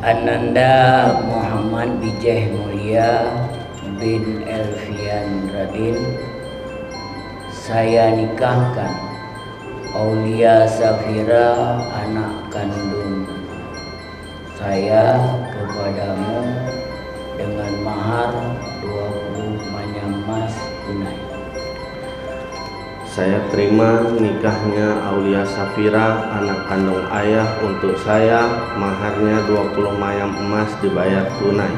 Ananda Muhammad Bijeh Mulia bin Elvian Radin, saya nikahkan Aulia Safira, anak kandung saya, kepadamu dengan mahar 20 manyam emas tunai. Saya terima nikahnya Aulia Safira, anak kandung ayah, untuk saya. Maharnya 20 mayam emas dibayar tunai.